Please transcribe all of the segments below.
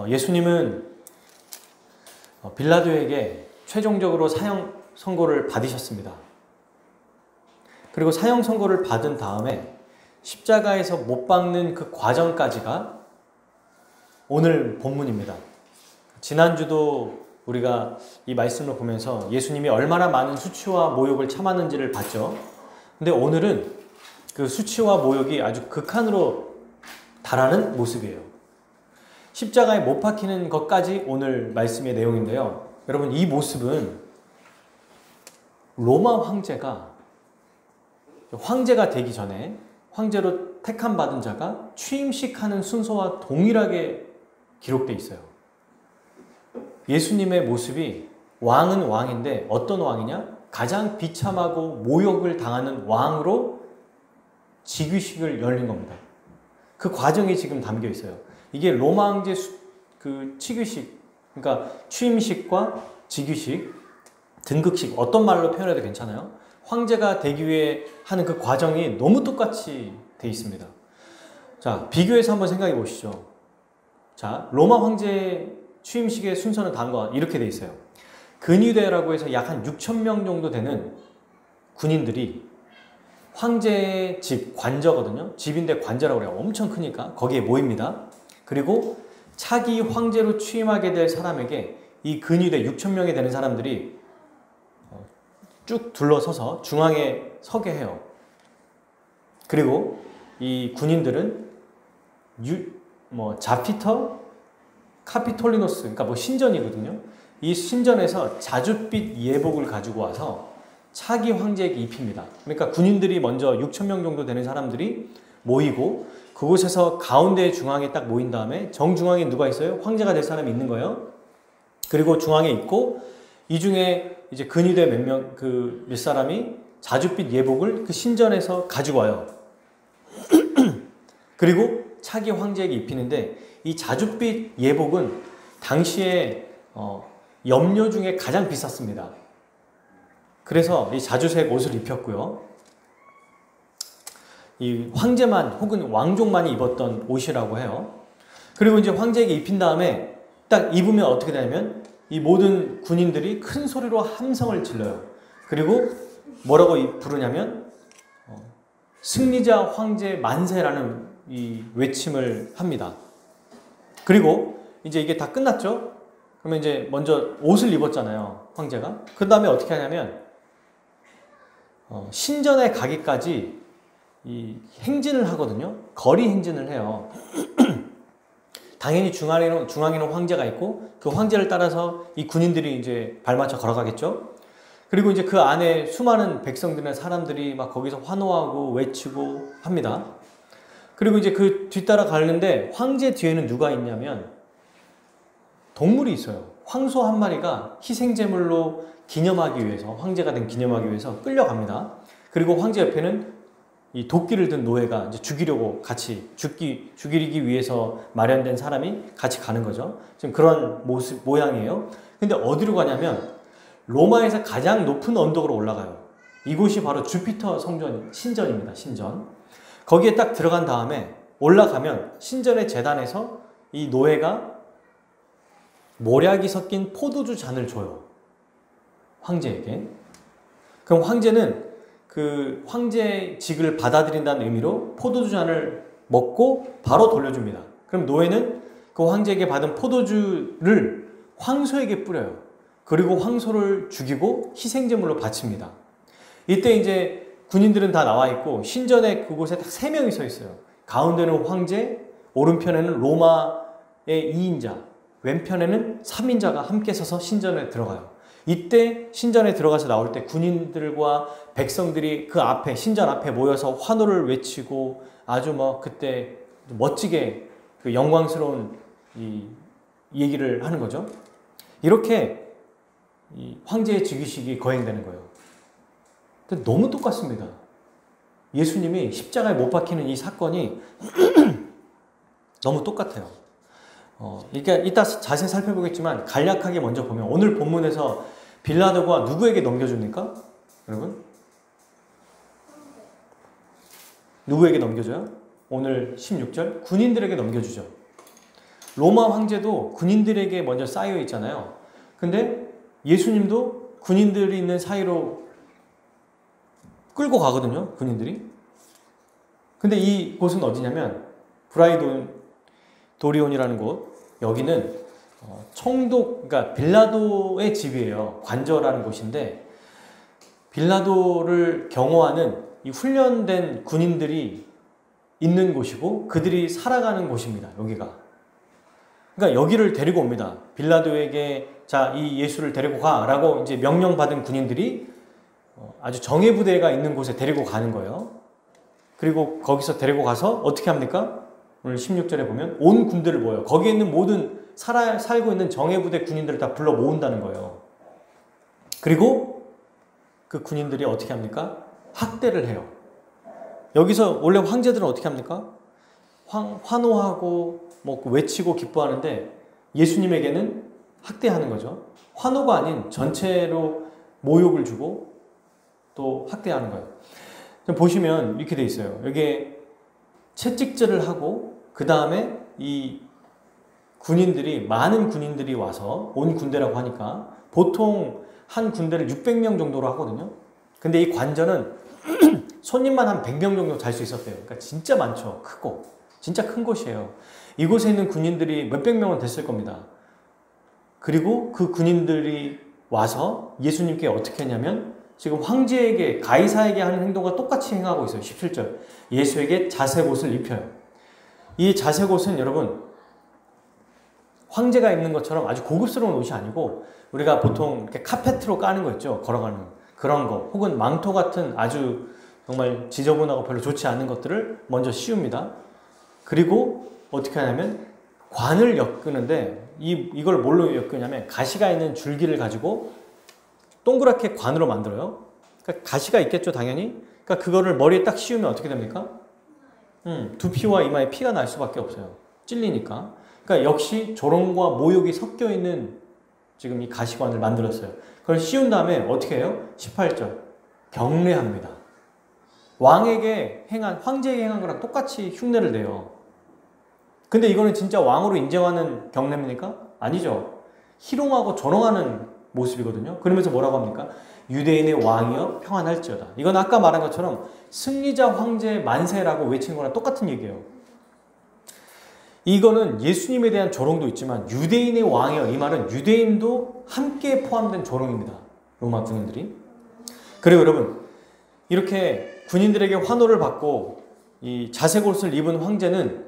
예수님은 빌라도에게 최종적으로 사형 선고를 받으셨습니다. 그리고 사형 선고를 받은 다음에 십자가에서 못 박는 그 과정까지가 오늘 본문입니다. 지난주도 우리가 이 말씀을 보면서 예수님이 얼마나 많은 수치와 모욕을 참았는지를 봤죠. 근데 오늘은 그 수치와 모욕이 아주 극한으로 달하는 모습이에요. 십자가에 못 박히는 것까지 오늘 말씀의 내용인데요. 여러분, 이 모습은 로마 황제가 되기 전에 황제로 택함 받은 자가 취임식하는 순서와 동일하게 기록되어 있어요. 예수님의 모습이 왕은 왕인데 어떤 왕이냐? 가장 비참하고 모욕을 당하는 왕으로 즉위식을 열린 겁니다. 그 과정이 지금 담겨 있어요. 이게 로마 황제 그 즉위식, 그러니까 취임식과 즉위식, 등극식, 어떤 말로 표현해도 괜찮아요. 황제가 되기 위해 하는 그 과정이 너무 똑같이 돼 있습니다. 자, 비교해서 한번 생각해 보시죠. 자, 로마 황제 취임식의 순서는 다음과 이렇게 돼 있어요. 근위대라고 해서 약 한 6,000명 정도 되는 군인들이 황제의 집, 관저거든요. 집인데 관저라고 그래요. 엄청 크니까 거기에 모입니다. 그리고 차기 황제로 취임하게 될 사람에게 이 근위대 6,000명이 되는 사람들이 쭉 둘러서서 중앙에 서게 해요. 그리고 이 군인들은 자피터 카피톨리노스, 그러니까 신전이거든요. 이 신전에서 자줏빛 예복을 가지고 와서 차기 황제에게 입힙니다. 그러니까 군인들이 먼저 6,000명 정도 되는 사람들이 모이고 그곳에서 가운데 중앙에 딱 모인 다음에 정중앙에 누가 있어요? 황제가 될 사람이 있는 거예요. 그리고 중앙에 있고 이 중에 이제 근위대 몇 사람이 자줏빛 예복을 그 신전에서 가지고 와요. 그리고 차기 황제에게 입히는데 이 자줏빛 예복은 당시에 염료 중에 가장 비쌌습니다. 그래서 이 자주색 옷을 입혔고요. 이 황제만 혹은 왕족만이 입었던 옷이라고 해요. 그리고 이제 황제에게 입힌 다음에 딱 입으면 어떻게 되냐면 이 모든 군인들이 큰 소리로 함성을 질러요. 그리고 뭐라고 부르냐면 승리자 황제 만세라는 이 외침을 합니다. 그리고 이제 이게 다 끝났죠? 그러면 이제 먼저 옷을 입었잖아요, 황제가. 그 다음에 어떻게 하냐면 신전에 가기까지 이 행진을 하거든요. 거리 행진을 해요. 당연히 중앙에는 황제가 있고 그 황제를 따라서 이 군인들이 이제 발맞춰 걸어가겠죠. 그리고 이제 그 안에 수많은 백성들이나 사람들이 막 거기서 환호하고 외치고 합니다. 그리고 이제 그 뒤따라 가는데 황제 뒤에는 누가 있냐면 동물이 있어요. 황소 한 마리가 희생제물로 기념하기 위해서, 황제가 된 기념하기 위해서 끌려갑니다. 그리고 황제 옆에는 이 도끼를 든 노예가 이제 죽이려고 같이 죽이기 위해서 마련된 사람이 같이 가는 거죠. 지금 그런 모양이에요. 근데 어디로 가냐면 로마에서 가장 높은 언덕으로 올라가요. 이곳이 바로 주피터 신전입니다. 신전. 거기에 딱 들어간 다음에 올라가면 신전의 제단에서 이 노예가 모략이 섞인 포도주 잔을 줘요. 황제에게. 그럼 황제는 그 황제직을 받아들인다는 의미로 포도주 잔을 먹고 바로 돌려줍니다. 그럼 노예는 그 황제에게 받은 포도주를 황소에게 뿌려요. 그리고 황소를 죽이고 희생제물로 바칩니다. 이때 이제 군인들은 다 나와 있고 신전에 그곳에 딱 3명이 서 있어요. 가운데는 황제, 오른편에는 로마의 2인자, 왼편에는 3인자가 함께 서서 신전에 들어가요. 이때 신전에 들어가서 나올 때 군인들과 백성들이 그 앞에, 신전 앞에 모여서 환호를 외치고 아주 그때 멋지게 그 영광스러운 이 얘기를 하는 거죠. 이렇게 이 황제의 즉위식이 거행되는 거예요. 근데 너무 똑같습니다. 예수님이 십자가에 못 박히는 이 사건이 너무 똑같아요. 그러니까 이따 자세히 살펴보겠지만 간략하게 먼저 보면 오늘 본문에서 빌라도가 누구에게 넘겨줍니까? 여러분? 누구에게 넘겨줘요? 오늘 16절 군인들에게 넘겨주죠. 로마 황제도 군인들에게 먼저 쌓여 있잖아요. 근데 예수님도 군인들이 있는 사이로 끌고 가거든요. 군인들이. 근데 이 곳은 어디냐면 브라이도리온이라는 곳. 여기는 총독, 그러니까 빌라도의 집이에요. 관저라는 곳인데 빌라도를 경호하는 이 훈련된 군인들이 있는 곳이고 그들이 살아가는 곳입니다. 여기가. 그러니까 여기를 데리고 옵니다. 빌라도에게 자, 이 예수를 데리고 가라고 이제 명령받은 군인들이 아주 정예부대가 있는 곳에 데리고 가는 거예요. 그리고 거기서 데리고 가서 어떻게 합니까? 오늘 16절에 보면 온 군대를 모여요. 거기에 있는 모든 살고 있는 정예부대 군인들을 다 불러 모은다는 거예요. 그리고 그 군인들이 어떻게 합니까? 학대를 해요. 여기서 원래 황제들은 어떻게 합니까? 환호하고 뭐 외치고 기뻐하는데 예수님에게는 학대하는 거죠. 환호가 아닌 전체로 모욕을 주고 또 학대하는 거예요. 보시면 이렇게 돼 있어요. 여기에 채찍질을 하고 그 다음에 이 군인들이 많은 군인들이 와서 온 군대라고 하니까 보통 한 군대를 600명 정도로 하거든요. 근데 이 관저는 손님만 한 100명 정도 잘 수 있었대요. 그러니까 진짜 많죠. 크고 진짜 큰 곳이에요. 이곳에 있는 군인들이 몇백 명은 됐을 겁니다. 그리고 그 군인들이 와서 예수님께 어떻게 했냐면 지금 황제에게 가이사에게 하는 행동과 똑같이 행하고 있어요. 17절. 예수에게 자색옷을 입혀요. 이 자색옷은 여러분 황제가 입는 것처럼 아주 고급스러운 옷이 아니고 우리가 보통 이렇게 카페트로 까는 거 있죠. 걸어가는 그런 거 혹은 망토 같은 아주 정말 지저분하고 별로 좋지 않은 것들을 먼저 씌웁니다. 그리고 어떻게 하냐면 관을 엮는데 이걸 뭘로 엮냐면 가시가 있는 줄기를 가지고 동그랗게 관으로 만들어요. 그러니까 가시가 있겠죠, 당연히. 그러니까 그거를 머리에 딱 씌우면 어떻게 됩니까? 두피와 이마에 피가 날 수밖에 없어요. 찔리니까. 그러니까 역시 조롱과 모욕이 섞여 있는 지금 이 가시관을 만들었어요. 그걸 씌운 다음에 어떻게 해요? 18절. 경례합니다. 왕에게 행한, 황제에게 행한 거랑 똑같이 흉내를 내요. 근데 이거는 진짜 왕으로 인정하는 경례입니까? 아니죠. 희롱하고 조롱하는 모습이거든요. 그러면서 뭐라고 합니까? 유대인의 왕이여 평안할지어다. 이건 아까 말한 것처럼 승리자 황제 만세라고 외치는 거랑 똑같은 얘기예요. 이거는 예수님에 대한 조롱도 있지만 유대인의 왕이여 이 말은 유대인도 함께 포함된 조롱입니다. 로마 군인들이. 그리고 여러분 이렇게 군인들에게 환호를 받고 이 자색옷을 입은 황제는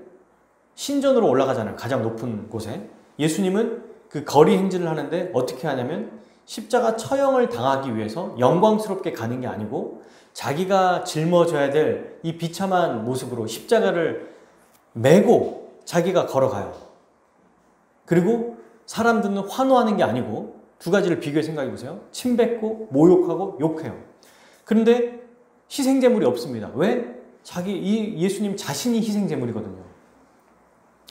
신전으로 올라가잖아요. 가장 높은 곳에. 예수님은 그 거리 행진을 하는데 어떻게 하냐면 십자가 처형을 당하기 위해서 영광스럽게 가는 게 아니고 자기가 짊어져야 될 이 비참한 모습으로 십자가를 메고 자기가 걸어가요. 그리고 사람들은 환호하는 게 아니고 두 가지를 비교해 생각해 보세요. 침뱉고 모욕하고 욕해요. 그런데 희생제물이 없습니다. 왜? 이 예수님 자신이 희생제물이거든요.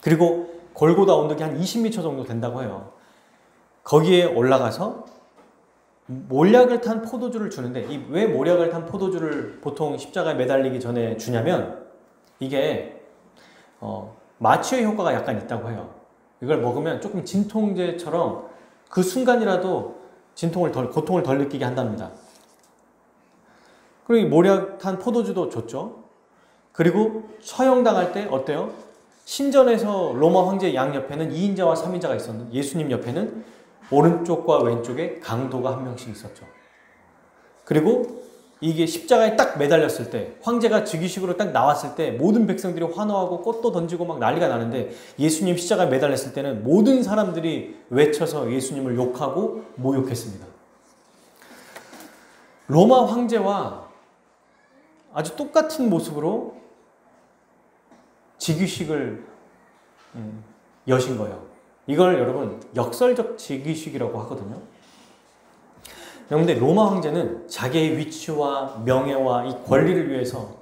그리고 골고다 언덕이 한 20m 정도 된다고 해요. 거기에 올라가서 몰약을 탄 포도주를 주는데 왜 몰약을 탄 포도주를 보통 십자가에 매달리기 전에 주냐면 이게 마취의 효과가 약간 있다고 해요. 이걸 먹으면 조금 진통제처럼 그 순간이라도 고통을 덜 느끼게 한답니다. 그리고 몰약 탄 포도주도 줬죠. 그리고 처형당할 때 어때요? 신전에서 로마 황제 양옆에는 2인자와 3인자가 있었는데 예수님 옆에는 오른쪽과 왼쪽에 강도가 한 명씩 있었죠. 그리고 이게 십자가에 딱 매달렸을 때 황제가 즉위식으로 딱 나왔을 때 모든 백성들이 환호하고 꽃도 던지고 막 난리가 나는데 예수님 십자가에 매달렸을 때는 모든 사람들이 외쳐서 예수님을 욕하고 모욕했습니다. 로마 황제와 아주 똑같은 모습으로 즉위식을 여신 거예요. 이걸 여러분 역설적 즉위식이라고 하거든요. 그런데 로마 황제는 자기의 위치와 명예와 이 권리를 위해서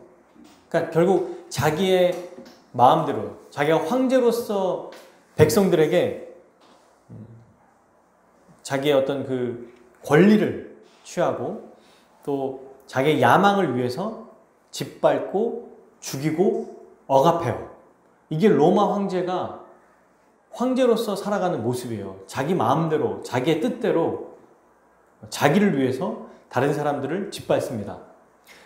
그러니까 결국 자기의 마음대로 자기가 황제로서 백성들에게 자기의 어떤 그 권리를 취하고 또 자기의 야망을 위해서 짓밟고 죽이고 억압해요. 이게 로마 황제가 황제로서 살아가는 모습이에요. 자기 마음대로, 자기의 뜻대로, 자기를 위해서 다른 사람들을 짓밟습니다.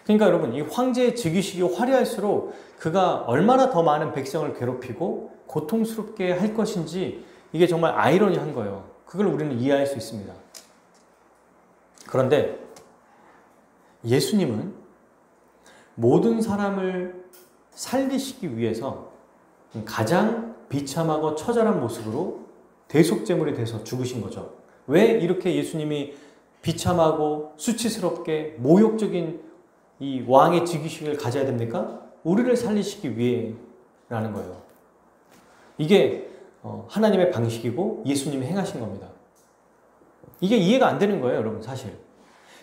그러니까 여러분, 이 황제의 즉위식이 화려할수록 그가 얼마나 더 많은 백성을 괴롭히고 고통스럽게 할 것인지 이게 정말 아이러니한 거예요. 그걸 우리는 이해할 수 있습니다. 그런데 예수님은 모든 사람을 살리시기 위해서 가장 비참하고 처절한 모습으로 대속제물이 돼서 죽으신 거죠. 왜 이렇게 예수님이 비참하고 수치스럽게 모욕적인 이 왕의 즉위식을 가져야 됩니까? 우리를 살리시기 위해라는 거예요. 이게 하나님의 방식이고 예수님이 행하신 겁니다. 이게 이해가 안 되는 거예요, 여러분. 사실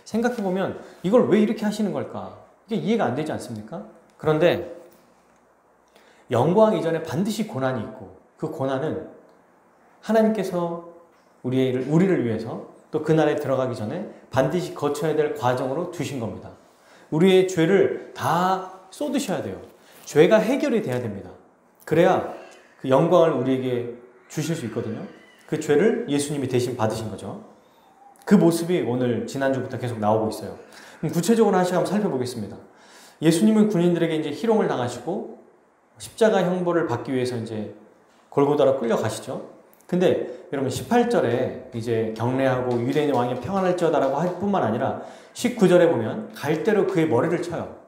생각해보면 이걸 왜 이렇게 하시는 걸까? 이게 이해가 안 되지 않습니까? 그런데 영광 이전에 반드시 고난이 있고, 그 고난은 하나님께서 우리를 위해서 또 그날에 들어가기 전에 반드시 거쳐야 될 과정으로 두신 겁니다. 우리의 죄를 다 쏟으셔야 돼요. 죄가 해결이 돼야 됩니다. 그래야 그 영광을 우리에게 주실 수 있거든요. 그 죄를 예수님이 대신 받으신 거죠. 그 모습이 오늘 지난주부터 계속 나오고 있어요. 그럼 구체적으로 한 시간 살펴보겠습니다. 예수님은 군인들에게 이제 희롱을 당하시고 십자가 형벌을 받기 위해서 이제 골고다로 끌려가시죠. 근데 여러분 18절에 이제 경례하고 유대인의 왕이 평안할지어다라고 할 뿐만 아니라 19절에 보면 갈대로 그의 머리를 쳐요.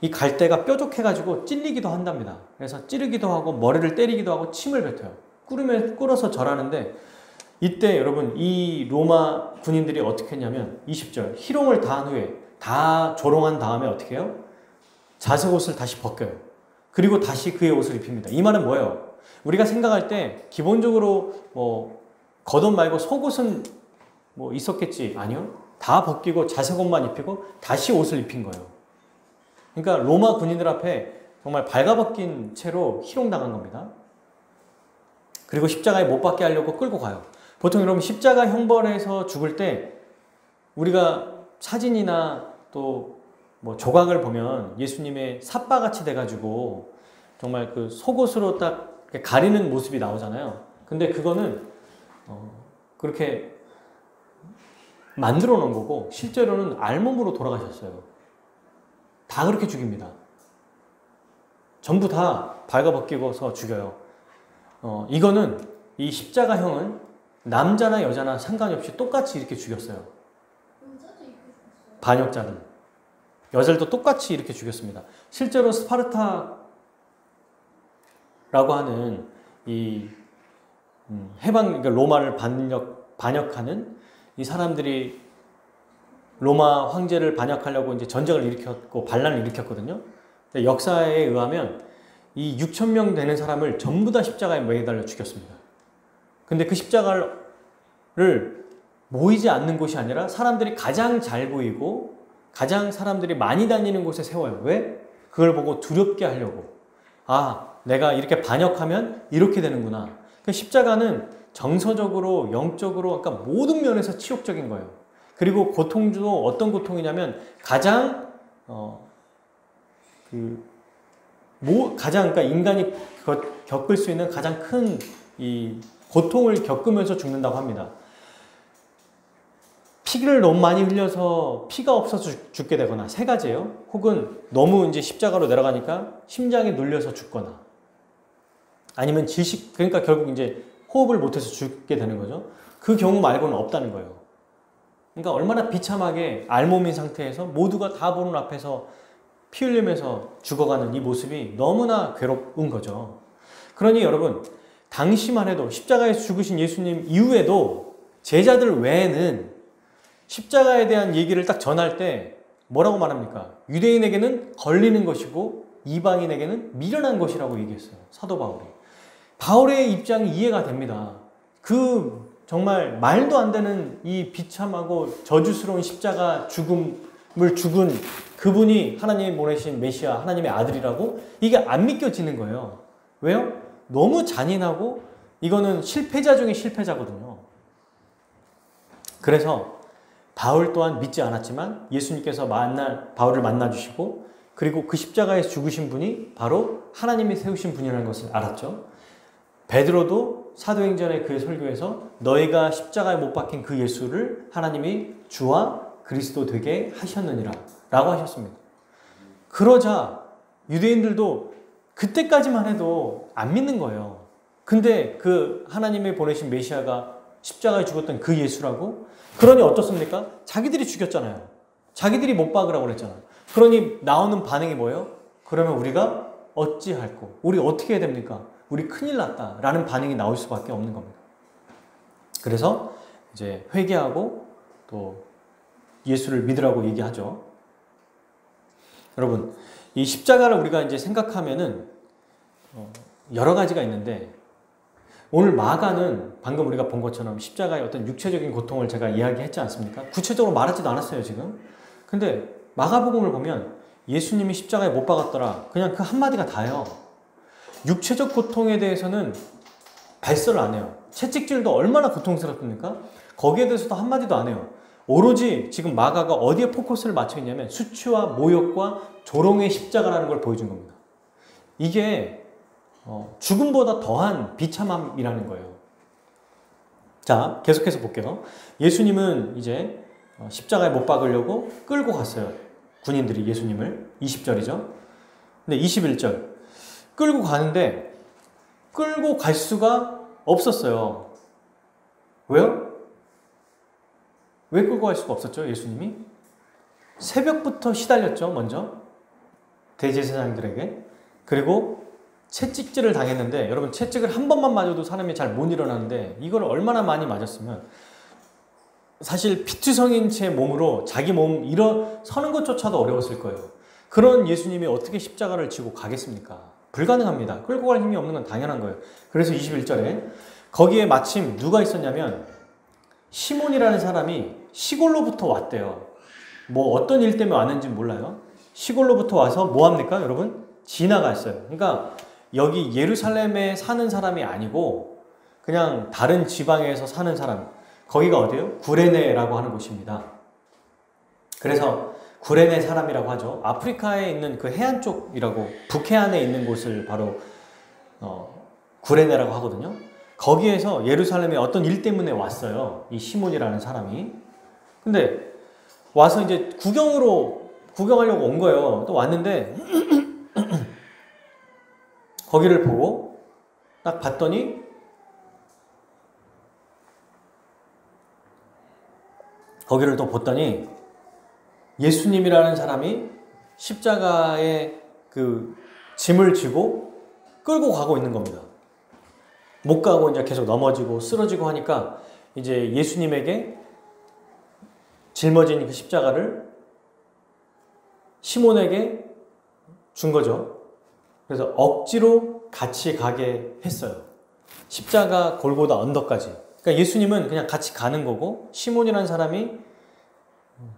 이 갈대가 뾰족해가지고 찔리기도 한답니다. 그래서 찌르기도 하고 머리를 때리기도 하고 침을 뱉어요. 꿇어서 절하는데 이때 여러분 이 로마 군인들이 어떻게 했냐면 20절 희롱을 다한 후에 다 조롱한 다음에 어떻게 해요? 자색 옷을 다시 벗겨요. 그리고 다시 그의 옷을 입힙니다. 이 말은 뭐예요? 우리가 생각할 때 기본적으로 겉옷 말고 속옷은 있었겠지. 아니요. 다 벗기고 자색 옷만 입히고 다시 옷을 입힌 거예요. 그러니까 로마 군인들 앞에 정말 발가벗긴 채로 희롱당한 겁니다. 그리고 십자가에 못 박게 하려고 끌고 가요. 보통 여러분 십자가 형벌에서 죽을 때 우리가 사진이나 또 조각을 보면 예수님의 삿바같이 돼가지고 정말 그 속옷으로 딱 가리는 모습이 나오잖아요. 근데 그거는 그렇게 만들어 놓은 거고 실제로는 알몸으로 돌아가셨어요. 다 그렇게 죽입니다. 전부 다 발가벗기고서 죽여요. 이거는 이 십자가형은 남자나 여자나 상관이 없이 똑같이 이렇게 죽였어요. 반역자는 여자들도 똑같이 이렇게 죽였습니다. 실제로 스파르타라고 하는 이 그러니까 로마를 반역하는 이 사람들이 로마 황제를 반역하려고 이제 전쟁을 일으켰고 반란을 일으켰거든요. 근데 역사에 의하면 이 6,000명 되는 사람을 전부 다 십자가에 매달려 죽였습니다. 근데 그 십자가를 모이지 않는 곳이 아니라 사람들이 가장 잘 보이고 가장 사람들이 많이 다니는 곳에 세워요. 왜? 그걸 보고 두렵게 하려고. 아, 내가 이렇게 반역하면 이렇게 되는구나. 그러니까 십자가는 정서적으로, 영적으로, 그러니까 모든 면에서 치욕적인 거예요. 그리고 고통도 어떤 고통이냐면 가장 그러니까 인간이 겪을 수 있는 가장 큰 이 고통을 겪으면서 죽는다고 합니다. 피를 너무 많이 흘려서 피가 없어서 죽게 되거나 세 가지예요. 혹은 너무 이제 십자가로 내려가니까 심장이 눌려서 죽거나 아니면 그러니까 결국 이제 호흡을 못해서 죽게 되는 거죠. 그 경우 말고는 없다는 거예요. 그러니까 얼마나 비참하게 알몸인 상태에서 모두가 다 보는 앞에서 피 흘리면서 죽어가는 이 모습이 너무나 괴로운 거죠. 그러니 여러분, 당시만 해도 십자가에서 죽으신 예수님 이후에도 제자들 외에는 십자가에 대한 얘기를 딱 전할 때 뭐라고 말합니까? 유대인에게는 걸리는 것이고 이방인에게는 미련한 것이라고 얘기했어요. 사도 바울이. 바울의 입장이 이해가 됩니다. 그 정말 말도 안 되는 이 비참하고 저주스러운 십자가 죽음을 죽은 그분이 하나님이 보내신 메시아, 하나님의 아들이라고 이게 안 믿겨지는 거예요. 왜요? 너무 잔인하고 이거는 실패자 중에 실패자거든요. 그래서 바울 또한 믿지 않았지만 예수님께서 바울을 만나주시고 그리고 그 십자가에서 죽으신 분이 바로 하나님이 세우신 분이라는 것을 알았죠. 베드로도 사도행전의 그 설교에서 너희가 십자가에 못 박힌 그 예수를 하나님이 주와 그리스도 되게 하셨느니라 라고 하셨습니다. 그러자 유대인들도 그때까지만 해도 안 믿는 거예요. 근데 그 하나님이 보내신 메시아가 십자가에 죽었던 그 예수라고? 그러니 어떻습니까? 자기들이 죽였잖아요. 자기들이 못 박으라고 그랬잖아요. 그러니 나오는 반응이 뭐예요? 그러면 우리가 어찌할꼬? 우리 어떻게 해야 됩니까? 우리 큰일 났다 라는 반응이 나올 수밖에 없는 겁니다. 그래서 이제 회개하고 또 예수를 믿으라고 얘기하죠. 여러분, 이 십자가를 우리가 이제 생각하면은 여러 가지가 있는데 오늘 마가는 방금 우리가 본 것처럼 십자가의 어떤 육체적인 고통을 제가 이야기했지 않습니까? 구체적으로 말하지도 않았어요, 지금. 근데 마가복음을 보면 예수님이 십자가에 못 박았더라. 그냥 그 한마디가 다예요. 육체적 고통에 대해서는 발설을 안 해요. 채찍질도 얼마나 고통스럽습니까? 거기에 대해서도 한마디도 안 해요. 오로지 지금 마가가 어디에 포커스를 맞춰 있냐면 수치와 모욕과 조롱의 십자가라는 걸 보여준 겁니다. 이게 죽음보다 더한 비참함이라는 거예요. 자, 계속해서 볼게요. 예수님은 이제 십자가에 못 박으려고 끌고 갔어요. 군인들이 예수님을. 20절이죠. 근데 21절. 끌고 가는데 끌고 갈 수가 없었어요. 왜요? 왜 끌고 갈 수가 없었죠? 예수님이? 새벽부터 시달렸죠, 먼저. 대제사장들에게. 그리고 채찍질을 당했는데, 여러분 채찍을 한 번만 맞아도 사람이 잘 못 일어나는데 이걸 얼마나 많이 맞았으면 사실 피투성인 채 몸으로 자기 몸 일어서는 것조차도 어려웠을 거예요. 그런 예수님이 어떻게 십자가를 지고 가겠습니까? 불가능합니다. 끌고 갈 힘이 없는 건 당연한 거예요. 그래서 21절에 거기에 마침 누가 있었냐면 시몬이라는 사람이 시골로부터 왔대요. 뭐 어떤 일 때문에 왔는지 몰라요. 시골로부터 와서 뭐 합니까, 여러분? 지나갔어요. 그러니까 여기 예루살렘에 사는 사람이 아니고 그냥 다른 지방에서 사는 사람. 거기가 어디예요? 구레네라고 하는 곳입니다. 그래서 구레네 사람이라고 하죠. 아프리카에 있는 그 해안 쪽이라고, 북해안에 있는 곳을 바로 구레네라고 하거든요. 거기에서 예루살렘에 어떤 일 때문에 왔어요. 이 시몬이라는 사람이. 근데 와서 이제 구경하려고 온 거예요. 또 왔는데 거기를 보고 딱 봤더니 거기를 또 봤더니 예수님이라는 사람이 십자가에 그 짐을 지고 끌고 가고 있는 겁니다. 못 가고 이제 계속 넘어지고 쓰러지고 하니까 이제 예수님에게 짊어진 그 십자가를 시몬에게 준 거죠. 그래서 억지로 같이 가게 했어요. 십자가 골고다 언덕까지. 그러니까 예수님은 그냥 같이 가는 거고 시몬이라는 사람이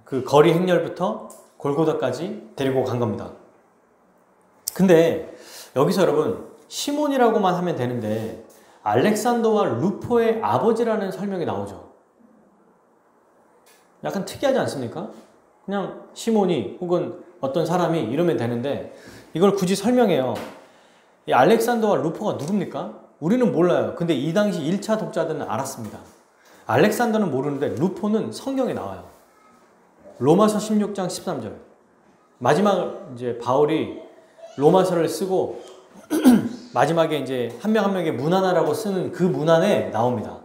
그 거리 행렬부터 골고다까지 데리고 간 겁니다. 근데 여기서 여러분 시몬이라고만 하면 되는데 알렉산더와 루포의 아버지라는 설명이 나오죠. 약간 특이하지 않습니까? 그냥 시몬이 혹은 어떤 사람이 이러면 되는데 이걸 굳이 설명해요. 이 알렉산더와 루포가 누굽니까? 우리는 몰라요. 근데 이 당시 1차 독자들은 알았습니다. 알렉산더는 모르는데 루포는 성경에 나와요. 로마서 16장 13절. 마지막 이제 바울이 로마서를 쓰고 마지막에 이제 한 명 한 명에게 문하나라고 쓰는 그 문안에 나옵니다.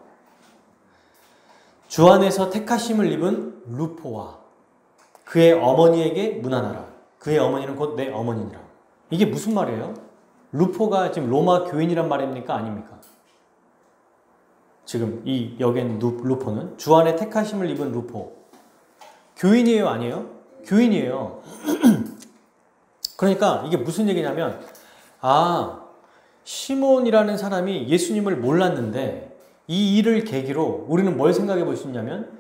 주 안에서 택하심을 입은 루포와 그의 어머니에게 문하나라. 그의 어머니는 곧 내 어머니니라. 이게 무슨 말이에요? 루포가 지금 로마 교인이란 말입니까? 아닙니까? 지금 이 여기엔 루포는 주 안에 택하심을 입은 루포. 교인이에요? 아니에요? 교인이에요. 그러니까 이게 무슨 얘기냐면 시몬이라는 사람이 예수님을 몰랐는데 이 일을 계기로 우리는 뭘 생각해 볼 수 있냐면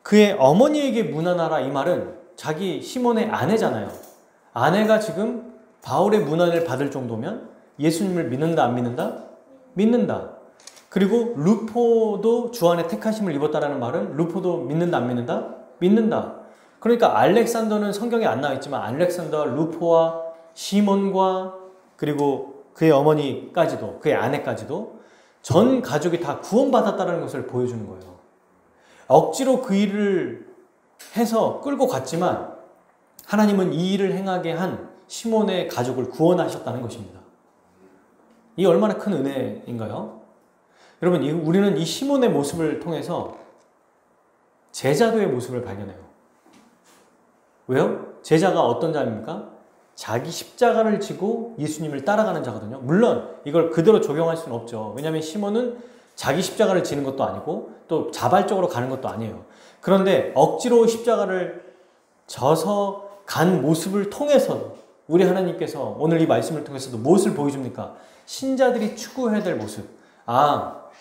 그의 어머니에게 문안하라 이 말은 자기 시몬의 아내잖아요. 아내가 지금 바울의 문안을 받을 정도면 예수님을 믿는다 안 믿는다? 믿는다. 그리고 루포도 주 안에 택하심을 입었다라는 말은 루포도 믿는다 안 믿는다? 믿는다. 그러니까 알렉산더는 성경에 안 나와 있지만 알렉산더, 루포와 시몬과 그리고 그의 어머니까지도, 그의 아내까지도 전 가족이 다 구원받았다는 것을 보여주는 거예요. 억지로 그 일을 해서 끌고 갔지만 하나님은 이 일을 행하게 한 시몬의 가족을 구원하셨다는 것입니다. 이 얼마나 큰 은혜인가요? 여러분, 우리는 이 시몬의 모습을 통해서 제자도의 모습을 발견해요. 왜요? 제자가 어떤 자입니까? 자기 십자가를 지고 예수님을 따라가는 자거든요. 물론 이걸 그대로 적용할 수는 없죠. 왜냐하면 시몬은 자기 십자가를 지는 것도 아니고 또 자발적으로 가는 것도 아니에요. 그런데 억지로 십자가를 져서 간 모습을 통해서 우리 하나님께서 오늘 이 말씀을 통해서도 무엇을 보여줍니까? 신자들이 추구해야 될 모습.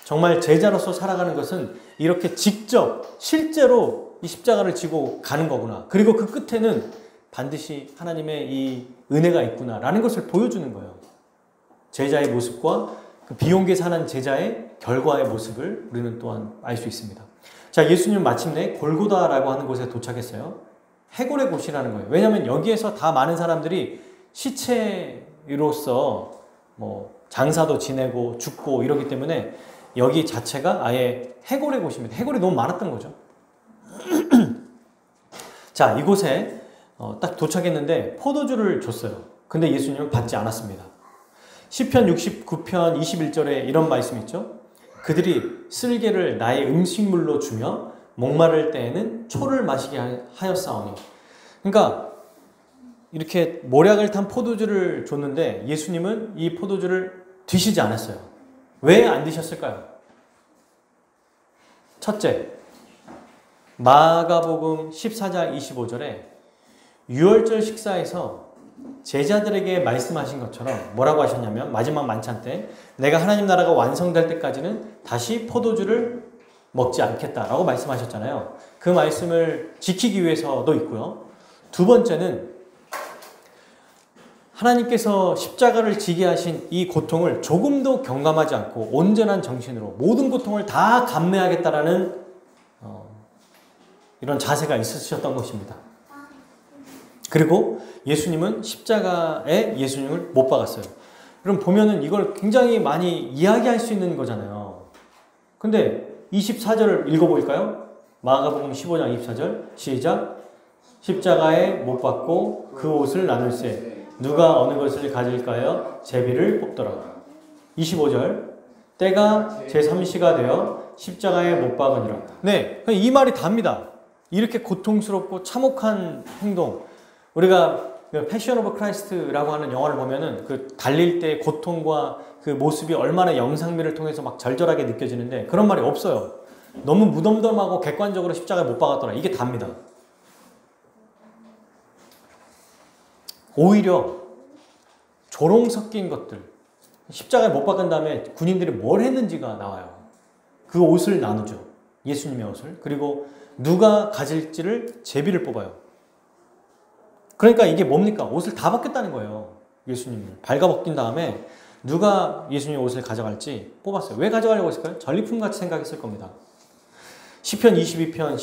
정말 제자로서 살아가는 것은 이렇게 직접 실제로 이 십자가를 지고 가는 거구나. 그리고 그 끝에는 반드시 하나님의 이 은혜가 있구나라는 것을 보여주는 거예요. 제자의 모습과 그 비용기에 사는 제자의 결과의 모습을 우리는 또한 알 수 있습니다. 자, 예수님은 마침내 골고다라고 하는 곳에 도착했어요. 해골의 곳이라는 거예요. 왜냐하면 여기에서 다 많은 사람들이 시체로서 장사도 지내고 죽고 이러기 때문에 여기 자체가 아예 해골의 곳입니다. 해골이 너무 많았던 거죠. 자, 이곳에 딱 도착했는데 포도주를 줬어요. 근데 예수님은 받지 않았습니다. 시편 69편 21절에 이런 말씀이 있죠. 그들이 쓸개를 나의 음식물로 주며 목마를 때에는 초를 마시게 하였사오니. 그러니까 이렇게 모략을 탄 포도주를 줬는데 예수님은 이 포도주를 드시지 않았어요. 왜 안 드셨을까요? 첫째, 마가복음 14장 25절에 유월절 식사에서 제자들에게 말씀하신 것처럼 뭐라고 하셨냐면 마지막 만찬 때 내가 하나님 나라가 완성될 때까지는 다시 포도주를 먹지 않겠다라고 말씀하셨잖아요. 그 말씀을 지키기 위해서도 있고요. 두 번째는 하나님께서 십자가를 지게 하신 이 고통을 조금도 경감하지 않고 온전한 정신으로 모든 고통을 다 감내하겠다라는 이런 자세가 있으셨던 것입니다. 그리고 예수님은 십자가에 예수님을 못 박았어요. 그럼 보면은 이걸 굉장히 많이 이야기할 수 있는 거잖아요. 근데 24절을 읽어볼까요? 마가복음 15장 24절 시작. 십자가에 못 박고 그 옷을 나눌세 누가 어느 것을 가질까요? 제비를 뽑더라. 25절 때가 제3시가 되어 십자가에 못 박으니라. 네, 이 말이 답니다. 이렇게 고통스럽고 참혹한 행동, 우리가 패션 오브 크라이스트라고 하는 영화를 보면은 그 달릴 때의 고통과 그 모습이 얼마나 영상미를 통해서 막 절절하게 느껴지는데 그런 말이 없어요. 너무 무덤덤하고 객관적으로 십자가에 못 박았더라. 이게 답니다. 오히려 조롱 섞인 것들, 십자가에 못 박은 다음에 군인들이 뭘 했는지가 나와요. 그 옷을 나누죠. 예수님의 옷을. 그리고 누가 가질지를 제비를 뽑아요. 그러니까 이게 뭡니까? 옷을 다 벗겼다는 거예요. 예수님을 발가벗긴 다음에 누가 예수님의 옷을 가져갈지 뽑았어요. 왜 가져가려고 했을까요? 전리품같이 생각했을 겁니다. 시편 22편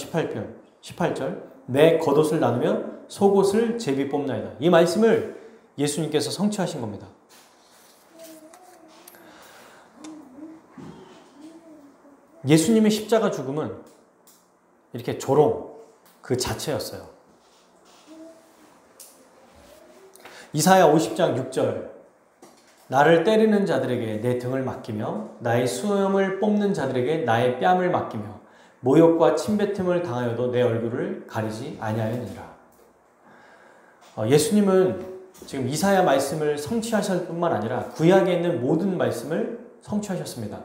18절 내 겉옷을 나누며 속옷을 제비 뽑나이다. 이 말씀을 예수님께서 성취하신 겁니다. 예수님의 십자가 죽음은 이렇게 조롱 그 자체였어요. 이사야 50장 6절 나를 때리는 자들에게 내 등을 맡기며 나의 수염을 뽑는 자들에게 나의 뺨을 맡기며 모욕과 침뱉음을 당하여도 내 얼굴을 가리지 아니하였느니라. 예수님은 지금 이사야 말씀을 성취하실 뿐만 아니라 구약에 있는 모든 말씀을 성취하셨습니다.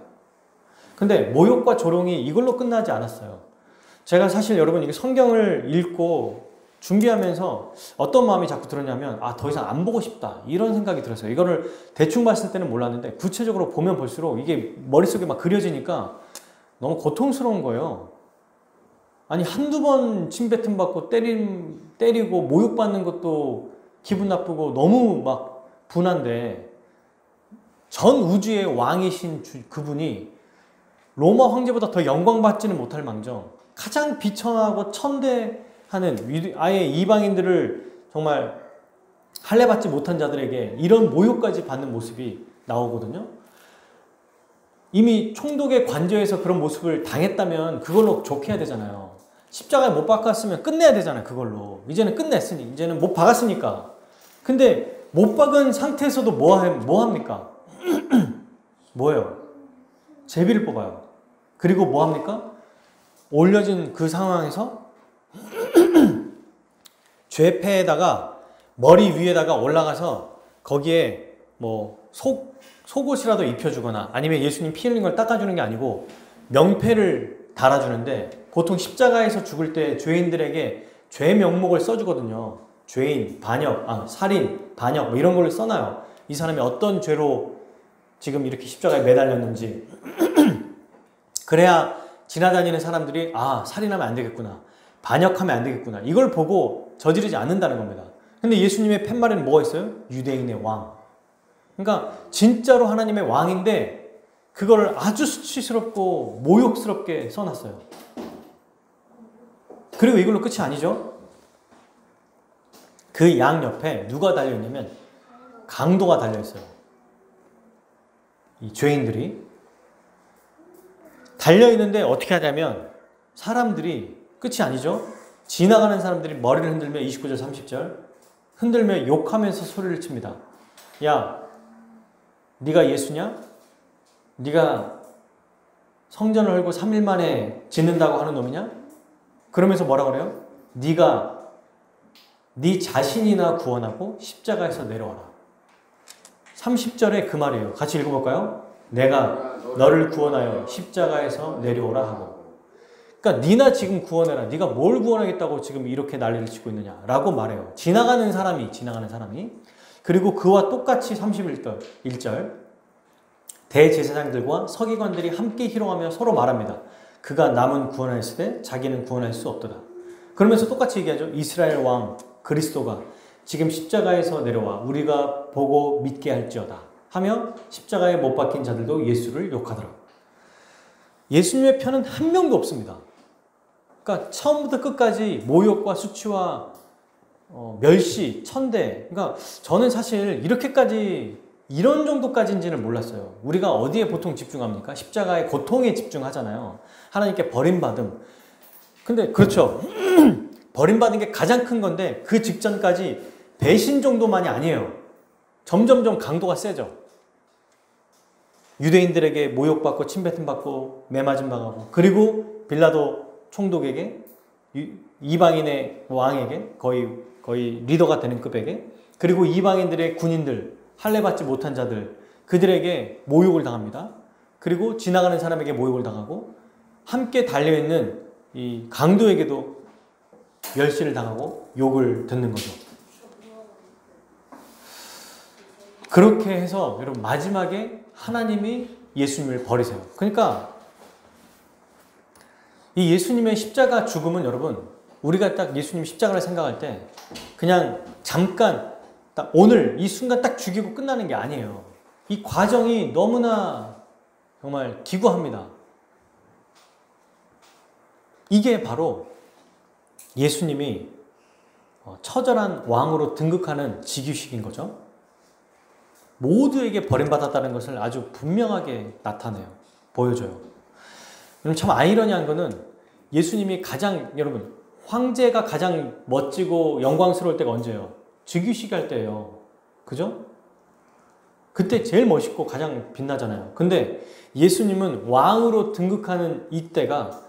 근데 모욕과 조롱이 이걸로 끝나지 않았어요. 제가 사실 여러분 이게 성경을 읽고 준비하면서 어떤 마음이 자꾸 들었냐면 더 이상 안 보고 싶다 이런 생각이 들었어요. 이거를 대충 봤을 때는 몰랐는데 구체적으로 보면 볼수록 이게 머릿속에 막 그려지니까 너무 고통스러운 거예요. 아니 한두 번 침뱉음 받고 때리고 모욕받는 것도 기분 나쁘고 너무 막 분한데 전 우주의 왕이신 그분이 로마 황제보다 더 영광받지는 못할 망정 가장 비천하고 천대한 하는, 아예 이방인들을 정말 할례받지 못한 자들에게 이런 모욕까지 받는 모습이 나오거든요. 이미 총독의 관저에서 그런 모습을 당했다면 그걸로 좋게 해야 되잖아요. 십자가에 못 박았으면 끝내야 되잖아요. 그걸로. 이제는 끝냈으니, 이제는 못 박았으니까. 근데 못 박은 상태에서도 뭐 합니까? 뭐예요? 제비를 뽑아요. 그리고 뭐 합니까? 올려진 그 상황에서 죄패에다가 머리 위에다가 올라가서 거기에 뭐 속옷이라도 입혀주거나 아니면 예수님 피 흘린 걸 닦아주는 게 아니고 명패를 달아주는데, 보통 십자가에서 죽을 때 죄인들에게 죄 명목을 써주거든요. 죄인, 반역, 살인, 반역 뭐 이런 걸 써놔요. 이 사람이 어떤 죄로 지금 이렇게 십자가에 매달렸는지. 그래야 지나다니는 사람들이 살인하면 안 되겠구나, 반역하면 안 되겠구나, 이걸 보고 저지르지 않는다는 겁니다. 근데 예수님의 팻말에는 뭐가 있어요? 유대인의 왕. 그러니까 진짜로 하나님의 왕인데 그걸 아주 수치스럽고 모욕스럽게 써놨어요. 그리고 이걸로 끝이 아니죠. 그 양 옆에 누가 달려있냐면 강도가 달려있어요. 이 죄인들이 달려있는데 어떻게 하냐면 사람들이, 끝이 아니죠. 지나가는 사람들이 머리를 흔들며 29절 30절 흔들며 욕하면서 소리를 칩니다. 야, 네가 예수냐? 네가 성전을 헐고 3일 만에 짓는다고 하는 놈이냐? 그러면서 뭐라 그래요? 네가 네 자신이나 구원하고 십자가에서 내려와라. 30절에 그 말이에요. 같이 읽어볼까요? 내가 너를 구원하여 십자가에서 내려오라 하고. 그러니까 네나 지금 구원해라. 네가 뭘 구원하겠다고 지금 이렇게 난리를 치고 있느냐라고 말해요. 지나가는 사람이. 그리고 그와 똑같이 31절 대제사장들과 서기관들이 함께 희롱하며 서로 말합니다. 그가 남은 구원하였으되 자기는 구원할 수 없도다. 그러면서 똑같이 얘기하죠. 이스라엘 왕 그리스도가 지금 십자가에서 내려와 우리가 보고 믿게 할지어다 하며 십자가에 못 박힌 자들도 예수를 욕하더라. 예수님의 편은 한 명도 없습니다. 그러니까 처음부터 끝까지 모욕과 수치와 멸시, 천대. 그러니까 저는 사실 이렇게까지, 이런 정도까지인지는 몰랐어요. 우리가 어디에 보통 집중합니까? 십자가의 고통에 집중하잖아요. 하나님께 버림받음. 근데 그렇죠. 버림받은 게 가장 큰 건데 그 직전까지 배신 정도만이 아니에요. 점점점 강도가 세죠. 유대인들에게 모욕받고 침뱉음받고 매맞음 당하고, 그리고 빌라도 총독에게, 이방인의 왕에게, 거의 리더가 되는 급에게, 그리고 이방인들의 군인들, 할례받지 못한 자들, 그들에게 모욕을 당합니다. 그리고 지나가는 사람에게 모욕을 당하고, 함께 달려있는 이 강도에게도 멸시를 당하고 욕을 듣는 거죠. 그렇게 해서 여러분 마지막에 하나님이 예수님을 버리세요. 그러니까 이 예수님의 십자가 죽음은, 여러분 우리가 딱 예수님 십자가를 생각할 때 그냥 잠깐 딱 오늘 이 순간 딱 죽이고 끝나는 게 아니에요. 이 과정이 너무나 정말 기구합니다. 이게 바로 예수님이 처절한 왕으로 등극하는 직위식인 거죠. 모두에게 버림받았다는 것을 아주 분명하게 나타내요. 보여줘요. 여러분 참 아이러니한 거는 예수님이 여러분 황제가 가장 멋지고 영광스러울 때가 언제예요? 즉위식 할 때예요. 그죠? 그때 제일 멋있고 가장 빛나잖아요. 근데 예수님은 왕으로 등극하는 이때가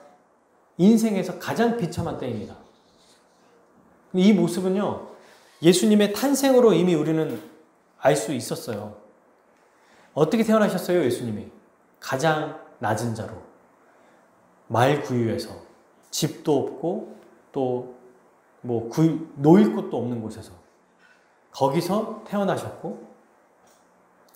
인생에서 가장 비참한 때입니다. 이 모습은요, 예수님의 탄생으로 이미 우리는 알 수 있었어요. 어떻게 태어나셨어요, 예수님이? 가장 낮은 자로, 말구유에서, 집도 없고 또 놓일 곳도 없는 곳에서, 거기서 태어나셨고,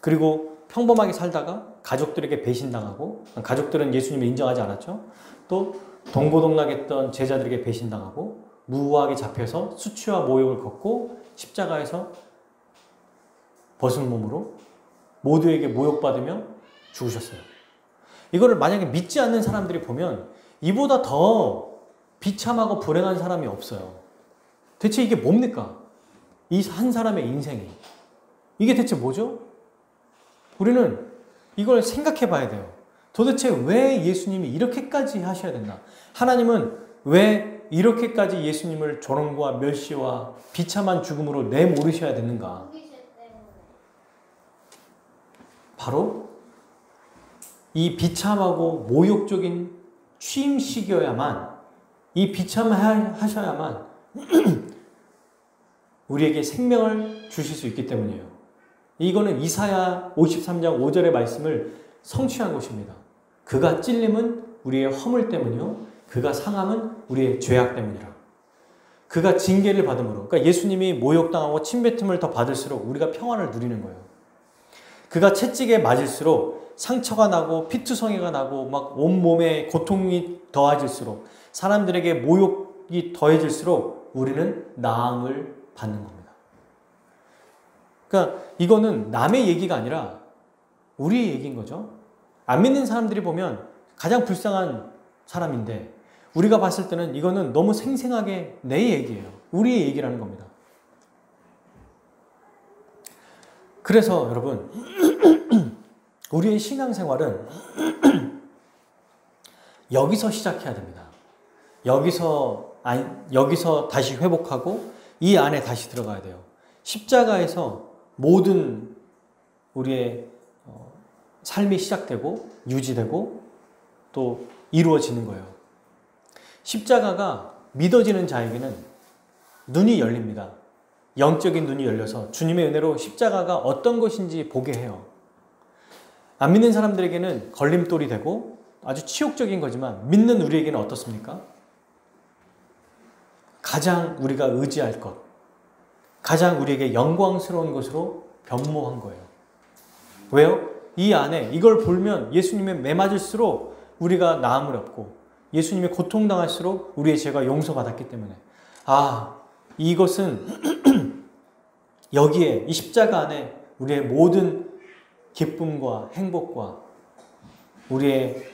그리고 평범하게 살다가 가족들에게 배신당하고, 가족들은 예수님을 인정하지 않았죠. 또 동고동락했던 제자들에게 배신당하고, 무고하게 잡혀서 수치와 모욕을 겪고 십자가에서 벗은 몸으로 모두에게 모욕받으며 죽으셨어요. 이거를 만약에 믿지 않는 사람들이 보면 이보다 더 비참하고 불행한 사람이 없어요. 대체 이게 뭡니까? 이 한 사람의 인생이. 이게 대체 뭐죠? 우리는 이걸 생각해 봐야 돼요. 도대체 왜 예수님이 이렇게까지 하셔야 된다? 하나님은 왜 이렇게까지 예수님을 조롱과 멸시와 비참한 죽음으로 내모르셔야 되는가? 바로 이 비참하고 모욕적인 취임식이어야만, 이 비참하셔야만 우리에게 생명을 주실 수 있기 때문이에요. 이거는 이사야 53장 5절의 말씀을 성취한 것입니다. 그가 찔림은 우리의 허물 때문이요, 그가 상함은 우리의 죄악 때문이라. 그가 징계를 받음으로, 그러니까 예수님이 모욕당하고 침뱉음을 더 받을수록 우리가 평안을 누리는 거예요. 그가 채찍에 맞을수록 상처가 나고 피투성이가 나고 막 온몸에 고통이 더해질수록, 사람들에게 모욕이 더해질수록 우리는 나음을 받는 겁니다. 그러니까 이거는 남의 얘기가 아니라 우리의 얘기인 거죠. 안 믿는 사람들이 보면 가장 불쌍한 사람인데, 우리가 봤을 때는 이거는 너무 생생하게 내 얘기예요. 우리의 얘기라는 겁니다. 그래서 여러분, 우리의 신앙생활은 여기서 시작해야 됩니다. 여기서 다시 회복하고 이 안에 다시 들어가야 돼요. 십자가에서 모든 우리의 삶이 시작되고 유지되고 또 이루어지는 거예요. 십자가가 믿어지는 자에게는 눈이 열립니다. 영적인 눈이 열려서 주님의 은혜로 십자가가 어떤 것인지 보게 해요. 안 믿는 사람들에게는 걸림돌이 되고 아주 치욕적인 거지만, 믿는 우리에게는 어떻습니까? 가장 우리가 의지할 것, 가장 우리에게 영광스러운 것으로 변모한 거예요. 왜요? 이 안에 이걸 보면 예수님의 매맞을수록 우리가 나음을 얻고, 예수님의 고통당할수록 우리의 죄가 용서받았기 때문에, 이것은 여기에 이 십자가 안에 우리의 모든 기쁨과 행복과 우리의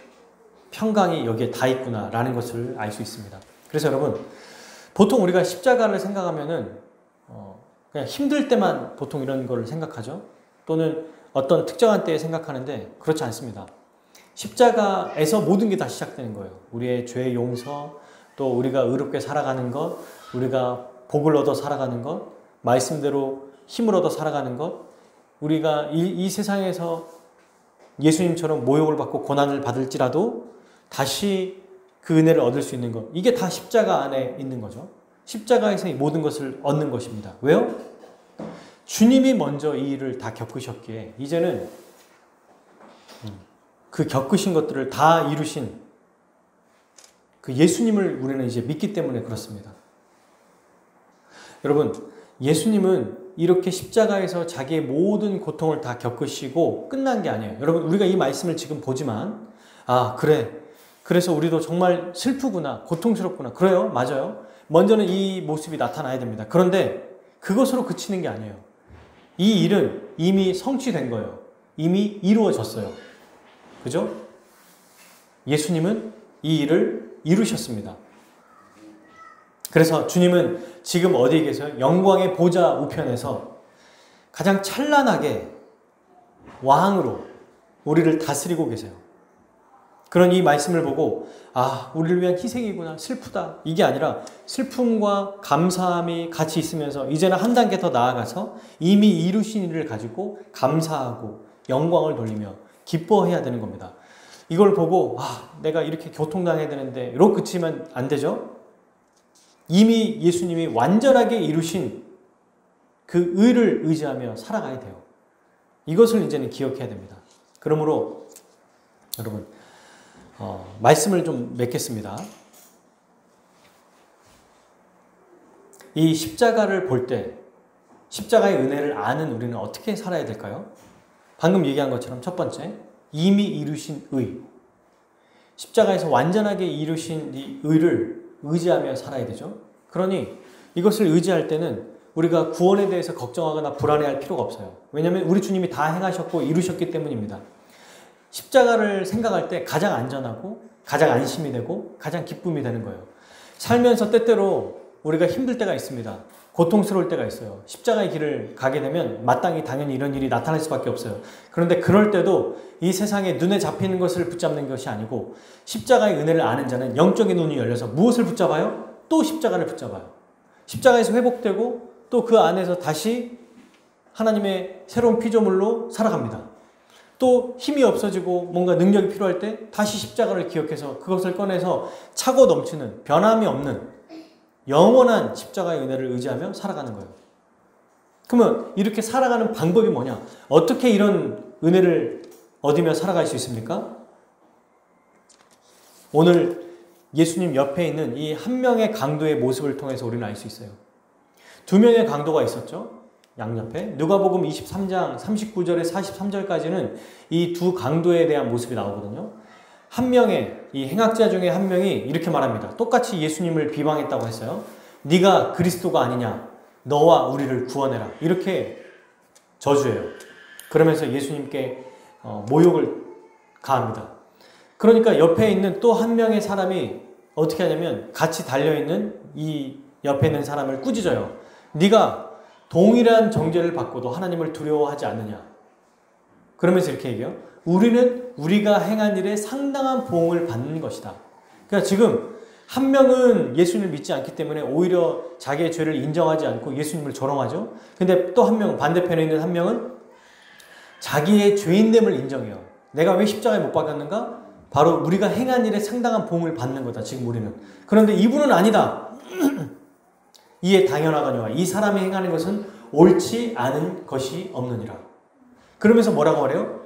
평강이 여기에 다 있구나라는 것을 알 수 있습니다. 그래서 여러분, 보통 우리가 십자가를 생각하면은 그냥 힘들 때만 보통 이런 걸 생각하죠. 또는 어떤 특정한 때에 생각하는데 그렇지 않습니다. 십자가에서 모든 게 다 시작되는 거예요. 우리의 죄 용서, 또 우리가 의롭게 살아가는 것, 우리가 복을 얻어 살아가는 것, 말씀대로 힘을 얻어 살아가는 것, 우리가 이 세상에서 예수님처럼 모욕을 받고 고난을 받을지라도 다시 그 은혜를 얻을 수 있는 것, 이게 다 십자가 안에 있는 거죠. 십자가에서 이 모든 것을 얻는 것입니다. 왜요? 주님이 먼저 이 일을 다 겪으셨기에 이제는 그 겪으신 것들을 다 이루신 그 예수님을 우리는 이제 믿기 때문에 그렇습니다. 여러분, 예수님은 이렇게 십자가에서 자기의 모든 고통을 다 겪으시고 끝난 게 아니에요. 여러분, 우리가 이 말씀을 지금 보지만, 그래서 우리도 정말 슬프구나, 고통스럽구나. 그래요, 맞아요. 먼저는 이 모습이 나타나야 됩니다. 그런데 그것으로 그치는 게 아니에요. 이 일은 이미 성취된 거예요. 이미 이루어졌어요. 그죠? 예수님은 이 일을 이루셨습니다. 그래서 주님은 지금 어디에 계세요? 영광의 보좌 우편에서 가장 찬란하게 왕으로 우리를 다스리고 계세요. 그런 이 말씀을 보고 우리를 위한 희생이구나, 슬프다, 이게 아니라 슬픔과 감사함이 같이 있으면서 이제는 한 단계 더 나아가서 이미 이루신 일을 가지고 감사하고 영광을 돌리며 기뻐해야 되는 겁니다. 이걸 보고 내가 이렇게 고통당해야 되는데 이렇게 그치면 안 되죠. 이미 예수님이 완전하게 이루신 그 의를 의지하며 살아가야 돼요. 이것을 이제는 기억해야 됩니다. 그러므로 여러분, 말씀을 좀 맺겠습니다. 이 십자가를 볼 때 십자가의 은혜를 아는 우리는 어떻게 살아야 될까요? 방금 얘기한 것처럼 첫 번째, 이미 이루신 의. 십자가에서 완전하게 이루신 이 의를 의지하며 살아야 되죠. 그러니 이것을 의지할 때는 우리가 구원에 대해서 걱정하거나 불안해할 필요가 없어요. 왜냐하면 우리 주님이 다 행하셨고 이루셨기 때문입니다. 십자가를 생각할 때 가장 안전하고 가장 안심이 되고 가장 기쁨이 되는 거예요. 살면서 때때로 우리가 힘들 때가 있습니다. 고통스러울 때가 있어요. 십자가의 길을 가게 되면 마땅히 당연히 이런 일이 나타날 수밖에 없어요. 그런데 그럴 때도 이 세상에 눈에 잡히는 것을 붙잡는 것이 아니고 십자가의 은혜를 아는 자는 영적인 눈이 열려서 무엇을 붙잡아요? 또 십자가를 붙잡아요. 십자가에서 회복되고 또 그 안에서 다시 하나님의 새로운 피조물로 살아갑니다. 또 힘이 없어지고 뭔가 능력이 필요할 때 다시 십자가를 기억해서 그것을 꺼내서 차고 넘치는 변함이 없는 영원한 십자가의 은혜를 의지하며 살아가는 거예요. 그러면 이렇게 살아가는 방법이 뭐냐? 어떻게 이런 은혜를 얻으며 살아갈 수 있습니까? 오늘 예수님 옆에 있는 이 한 명의 강도의 모습을 통해서 우리는 알 수 있어요. 두 명의 강도가 있었죠. 양옆에. 누가복음 23장 39절에 43절까지는 이 두 강도에 대한 모습이 나오거든요. 한 명의 이 행악자 중에 한 명이 이렇게 말합니다. 똑같이 예수님을 비방했다고 했어요. 네가 그리스도가 아니냐? 너와 우리를 구원해라. 이렇게 저주해요. 그러면서 예수님께 모욕을 가합니다. 그러니까 옆에 있는 또 한 명의 사람이 어떻게 하냐면 같이 달려있는 이 옆에 있는 사람을 꾸짖어요. 네가 동일한 정죄를 받고도 하나님을 두려워하지 않느냐? 그러면서 이렇게 얘기해요. 우리는 우리가 행한 일에 상당한 보응을 받는 것이다. 그러니까 지금 한 명은 예수님을 믿지 않기 때문에 오히려 자기의 죄를 인정하지 않고 예수님을 조롱하죠. 근데 또 한 명은, 반대편에 있는 한 명은 자기의 죄인됨을 인정해요. 내가 왜 십자가에 못 박았는가? 바로 우리가 행한 일에 상당한 보응을 받는 거다. 지금 우리는. 그런데 이분은 아니다. 이에 당연하거니와 이 사람이 행하는 것은 옳지 않은 것이 없느니라. 그러면서 뭐라고 하래요?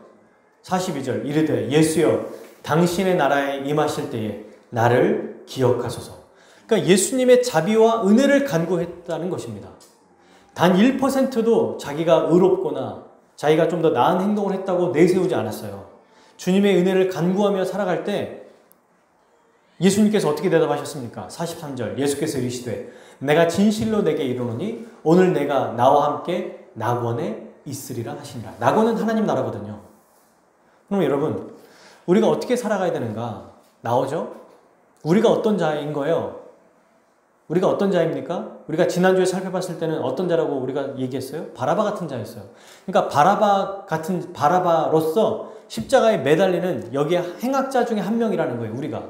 42절 이르되 예수여 당신의 나라에 임하실 때에 나를 기억하소서. 그러니까 예수님의 자비와 은혜를 간구했다는 것입니다. 단 1%도 자기가 의롭거나 자기가 좀 더 나은 행동을 했다고 내세우지 않았어요. 주님의 은혜를 간구하며 살아갈 때 예수님께서 어떻게 대답하셨습니까? 43절 예수께서 이르시되 내가 진실로 내게 이르노니 오늘 내가 나와 함께 낙원에 있으리라 하시니라. 낙원은 하나님 나라거든요. 그럼 여러분 우리가 어떻게 살아가야 되는가? 나오죠? 우리가 어떤 자인 거예요? 우리가 어떤 자입니까? 우리가 지난주에 살펴봤을 때는 어떤 자라고 우리가 얘기했어요? 바라바 같은 자였어요. 그러니까 바라바로서 십자가에 매달리는 여기에 행악자 중에 한 명이라는 거예요. 우리가.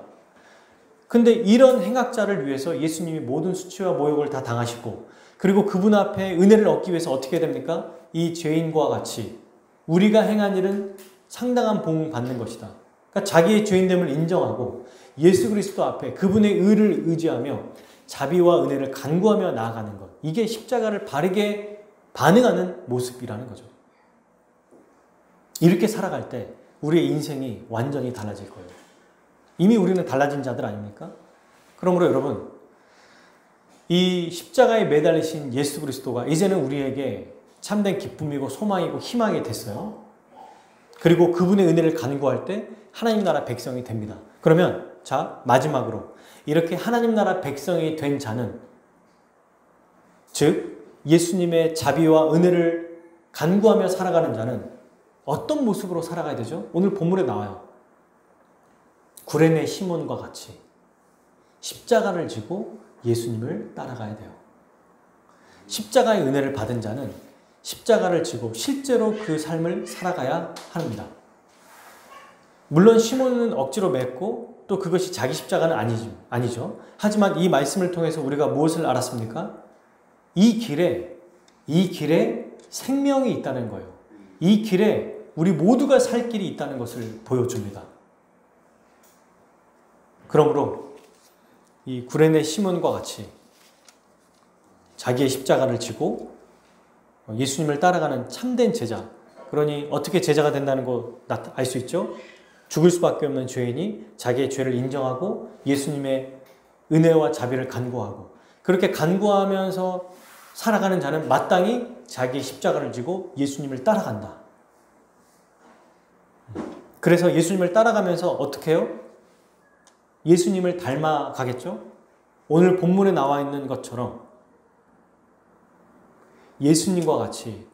근데 이런 행악자를 위해서 예수님이 모든 수치와 모욕을 다 당하시고 그리고 그분 앞에 은혜를 얻기 위해서 어떻게 해야 됩니까? 이 죄인과 같이 우리가 행한 일은 상당한 보응을 받는 것이다. 그러니까 자기의 죄인됨을 인정하고 예수 그리스도 앞에 그분의 의를 의지하며 자비와 은혜를 간구하며 나아가는 것. 이게 십자가를 바르게 반응하는 모습이라는 거죠. 이렇게 살아갈 때 우리의 인생이 완전히 달라질 거예요. 이미 우리는 달라진 자들 아닙니까? 그러므로 여러분 이 십자가에 매달리신 예수 그리스도가 이제는 우리에게 참된 기쁨이고 소망이고 희망이 됐어요. 그리고 그분의 은혜를 간구할 때 하나님 나라 백성이 됩니다. 그러면 자 마지막으로 이렇게 하나님 나라 백성이 된 자는 즉 예수님의 자비와 은혜를 간구하며 살아가는 자는 어떤 모습으로 살아가야 되죠? 오늘 본문에 나와요. 구레네 시몬과 같이 십자가를 지고 예수님을 따라가야 돼요. 십자가의 은혜를 받은 자는 십자가를 지고 실제로 그 삶을 살아가야 합니다. 물론 시몬은 억지로 맺고 또 그것이 자기 십자가는 아니죠. 하지만 이 말씀을 통해서 우리가 무엇을 알았습니까? 이 길에 생명이 있다는 거예요. 이 길에 우리 모두가 살 길이 있다는 것을 보여줍니다. 그러므로 이 구레네 시몬과 같이 자기의 십자가를 지고 예수님을 따라가는 참된 제자. 그러니 어떻게 제자가 된다는 거 알 수 있죠? 죽을 수밖에 없는 죄인이 자기의 죄를 인정하고 예수님의 은혜와 자비를 간구하고 그렇게 간구하면서 살아가는 자는 마땅히 자기의 십자가를 지고 예수님을 따라간다. 그래서 예수님을 따라가면서 어떻게 해요? 예수님을 닮아가겠죠? 오늘 본문에 나와 있는 것처럼 예수님과 같이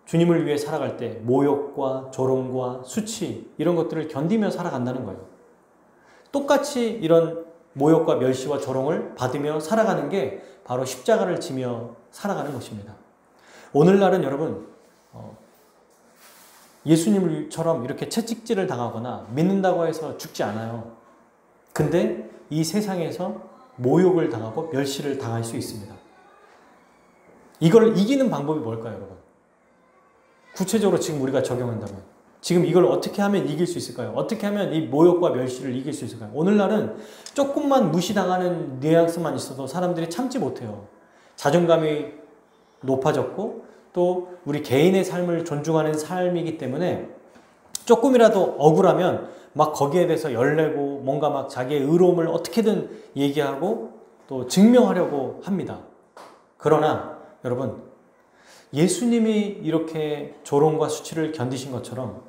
주님을 위해 살아갈 때 모욕과 조롱과 수치 이런 것들을 견디며 살아간다는 거예요. 똑같이 이런 모욕과 멸시와 조롱을 받으며 살아가는 게 바로 십자가를 지며 살아가는 것입니다. 오늘날은 여러분 예수님처럼 이렇게 채찍질을 당하거나 믿는다고 해서 죽지 않아요. 근데 이 세상에서 모욕을 당하고 멸시를 당할 수 있습니다. 이걸 이기는 방법이 뭘까요, 여러분? 구체적으로 지금 우리가 적용한다면 지금 이걸 어떻게 하면 이길 수 있을까요? 어떻게 하면 이 모욕과 멸시를 이길 수 있을까요? 오늘날은 조금만 무시당하는 뉘앙스만 있어도 사람들이 참지 못해요. 자존감이 높아졌고 또 우리 개인의 삶을 존중하는 삶이기 때문에 조금이라도 억울하면 막 거기에 대해서 열내고 뭔가 막 자기의 의로움을 어떻게든 얘기하고 또 증명하려고 합니다. 그러나 여러분, 예수님이 이렇게 조롱과 수치를 견디신 것처럼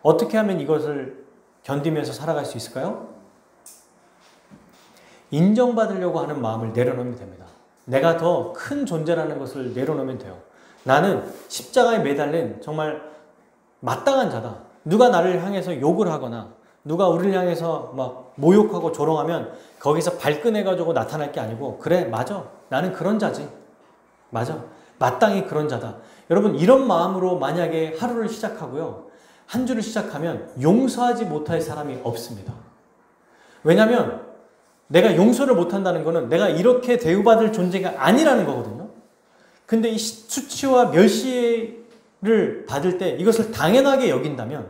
어떻게 하면 이것을 견디면서 살아갈 수 있을까요? 인정받으려고 하는 마음을 내려놓으면 됩니다. 내가 더 큰 존재라는 것을 내려놓으면 돼요. 나는 십자가에 매달린 정말 마땅한 자다. 누가 나를 향해서 욕을 하거나 누가 우리를 향해서 막 모욕하고 조롱하면 거기서 발끈해가지고 나타날 게 아니고 그래, 맞아. 나는 그런 자지. 맞아. 마땅히 그런 자다. 여러분, 이런 마음으로 만약에 하루를 시작하고요. 한 주를 시작하면 용서하지 못할 사람이 없습니다. 왜냐하면 내가 용서를 못한다는 것은 내가 이렇게 대우받을 존재가 아니라는 거거든요. 근데 이 수치와 멸시를 받을 때 이것을 당연하게 여긴다면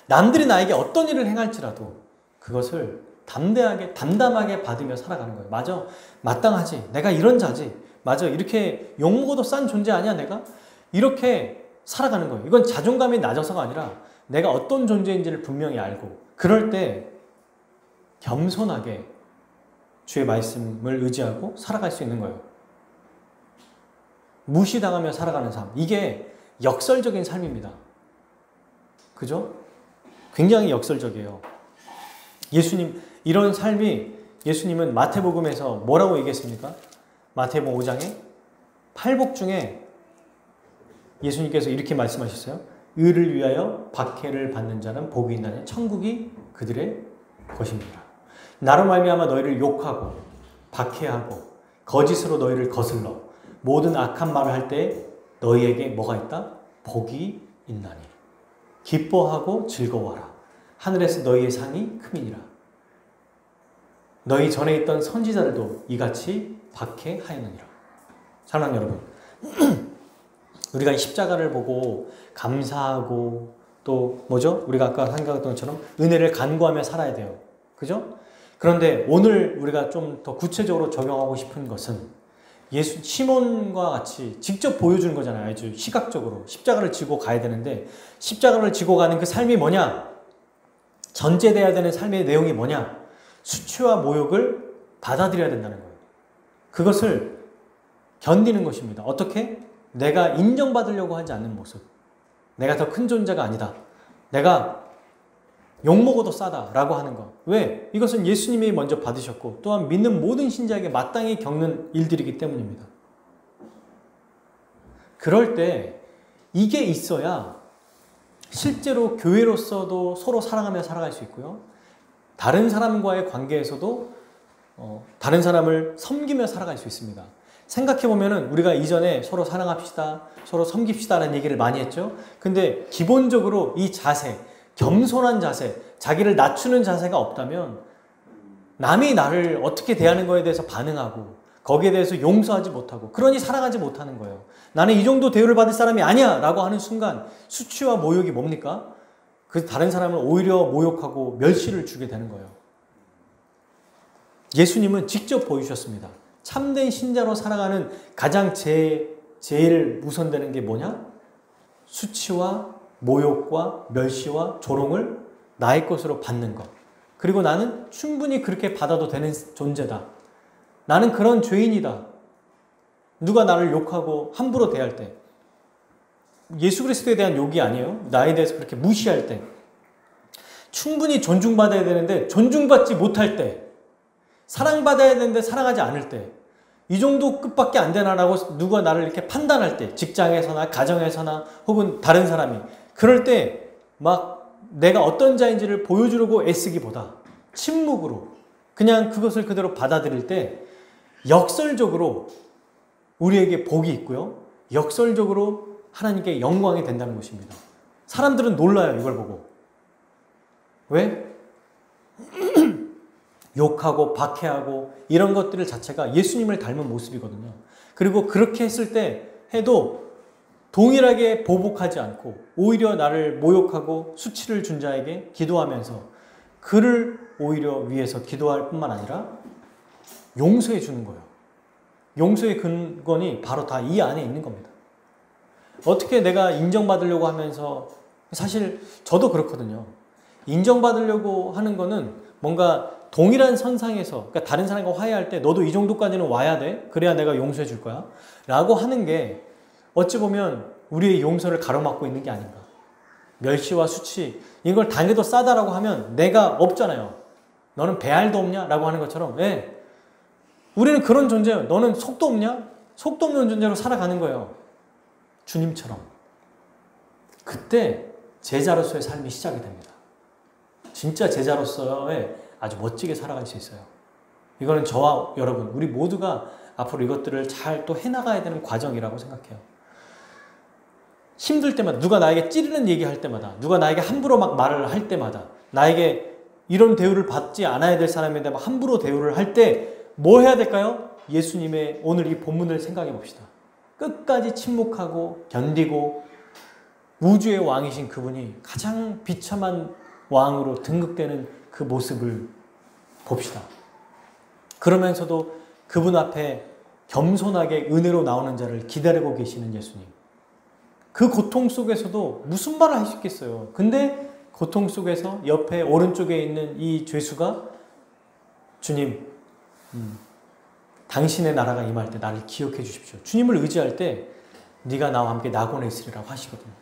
남들이 나에게 어떤 일을 행할지라도 그것을 담담하게 받으며 살아가는 거예요. 맞아. 마땅하지. 내가 이런 자지. 맞아. 이렇게 욕먹어도 싼 존재 아니야, 내가? 이렇게 살아가는 거예요. 이건 자존감이 낮아서가 아니라 내가 어떤 존재인지를 분명히 알고 그럴 때 겸손하게 주의 말씀을 의지하고 살아갈 수 있는 거예요. 무시당하며 살아가는 삶. 이게 역설적인 삶입니다. 그죠? 굉장히 역설적이에요. 이런 삶이 예수님은 마태복음에서 뭐라고 얘기했습니까? 마태복음 5장에 팔복 중에 예수님께서 이렇게 말씀하셨어요. 의를 위하여 박해를 받는 자는 복이 있나니 천국이 그들의 것입니다. 나로 말미암아 너희를 욕하고 박해하고 거짓으로 너희를 거슬러 모든 악한 말을 할 때 너희에게 뭐가 있다? 복이 있나니 기뻐하고 즐거워하라. 하늘에서 너희의 상이 크미니라. 너희 전에 있던 선지자들도 이같이 박해하였느니라. 사랑하는 여러분, 우리가 이 십자가를 보고 감사하고 또 뭐죠? 우리가 아까 생각했던 것처럼 은혜를 간구하며 살아야 돼요. 그죠? 그런데 오늘 우리가 좀 더 구체적으로 적용하고 싶은 것은 시몬과 같이 직접 보여주는 거잖아요. 아주 시각적으로. 십자가를 지고 가야 되는데 십자가를 지고 가는 그 삶이 뭐냐? 전제돼야 되는 삶의 내용이 뭐냐? 수치와 모욕을 받아들여야 된다는 거예요. 그것을 견디는 것입니다. 어떻게? 내가 인정받으려고 하지 않는 모습. 내가 더 큰 존재가 아니다. 내가 욕먹어도 싸다라고 하는 것. 왜? 이것은 예수님이 먼저 받으셨고 또한 믿는 모든 신자에게 마땅히 겪는 일들이기 때문입니다. 그럴 때 이게 있어야 실제로 교회로서도 서로 사랑하며 살아갈 수 있고요. 다른 사람과의 관계에서도 다른 사람을 섬기며 살아갈 수 있습니다. 생각해보면 우리가 이전에 서로 사랑합시다, 서로 섬깁시다 라는 얘기를 많이 했죠. 근데 기본적으로 이 자세, 겸손한 자세, 자기를 낮추는 자세가 없다면 남이 나를 어떻게 대하는 거에 대해서 반응하고 거기에 대해서 용서하지 못하고 그러니 사랑하지 못하는 거예요. 나는 이 정도 대우를 받을 사람이 아니야 라고 하는 순간 수치와 모욕이 뭡니까? 그 다른 사람을 오히려 모욕하고 멸시를 주게 되는 거예요. 예수님은 직접 보여주셨습니다. 참된 신자로 살아가는 가장 제일 우선되는 게 뭐냐? 수치와 모욕과 멸시와 조롱을 나의 것으로 받는 것. 그리고 나는 충분히 그렇게 받아도 되는 존재다. 나는 그런 죄인이다. 누가 나를 욕하고 함부로 대할 때, 예수 그리스도에 대한 욕이 아니에요. 나에 대해서 그렇게 무시할 때, 충분히 존중받아야 되는데 존중받지 못할 때, 사랑받아야 되는데 사랑하지 않을 때, 이 정도 끝밖에 안 되나라고 누가 나를 이렇게 판단할 때, 직장에서나 가정에서나 혹은 다른 사람이, 그럴 때 막 내가 어떤 자인지를 보여주려고 애쓰기보다 침묵으로 그냥 그것을 그대로 받아들일 때 역설적으로 우리에게 복이 있고요. 역설적으로 하나님께 영광이 된다는 것입니다. 사람들은 놀라요, 이걸 보고. 왜? 욕하고 박해하고 이런 것들 자체가 예수님을 닮은 모습이거든요. 그리고 그렇게 했을 때 해도 동일하게 보복하지 않고 오히려 나를 모욕하고 수치를 준 자에게 기도하면서 그를 오히려 위해서 기도할 뿐만 아니라 용서해 주는 거예요. 용서의 근원이 바로 다 이 안에 있는 겁니다. 어떻게 내가 인정받으려고 하면서, 사실 저도 그렇거든요. 인정받으려고 하는 거는 뭔가 동일한 선상에서, 그러니까 다른 사람과 화해할 때 너도 이 정도까지는 와야 돼. 그래야 내가 용서해 줄 거야. 라고 하는 게 어찌 보면 우리의 용서를 가로막고 있는 게 아닌가. 멸시와 수치, 이걸 당해도 싸다라고 하면 내가 없잖아요. 너는 배알도 없냐? 라고 하는 것처럼, 네. 우리는 그런 존재예요. 너는 속도 없냐? 속도 없는 존재로 살아가는 거예요. 주님처럼. 그때 제자로서의 삶이 시작이 됩니다. 진짜 제자로서의 아주 멋지게 살아갈 수 있어요. 이거는 저와 여러분, 우리 모두가 앞으로 이것들을 잘 또 해나가야 되는 과정이라고 생각해요. 힘들 때마다, 누가 나에게 찌르는 얘기할 때마다, 누가 나에게 함부로 막 말을 할 때마다, 나에게 이런 대우를 받지 않아야 될 사람에 대해 함부로 대우를 할 때 뭐 해야 될까요? 예수님의 오늘 이 본문을 생각해 봅시다. 끝까지 침묵하고 견디고 우주의 왕이신 그분이 가장 비참한 왕으로 등극되는 그 모습을 봅시다. 그러면서도 그분 앞에 겸손하게 은혜로 나오는 자를 기다리고 계시는 예수님. 그 고통 속에서도 무슨 말을 할 수 있겠어요. 근데 고통 속에서 옆에 오른쪽에 있는 이 죄수가 주님, 당신의 나라가 임할 때 나를 기억해 주십시오. 주님을 의지할 때 네가 나와 함께 낙원에 있으리라고 하시거든요.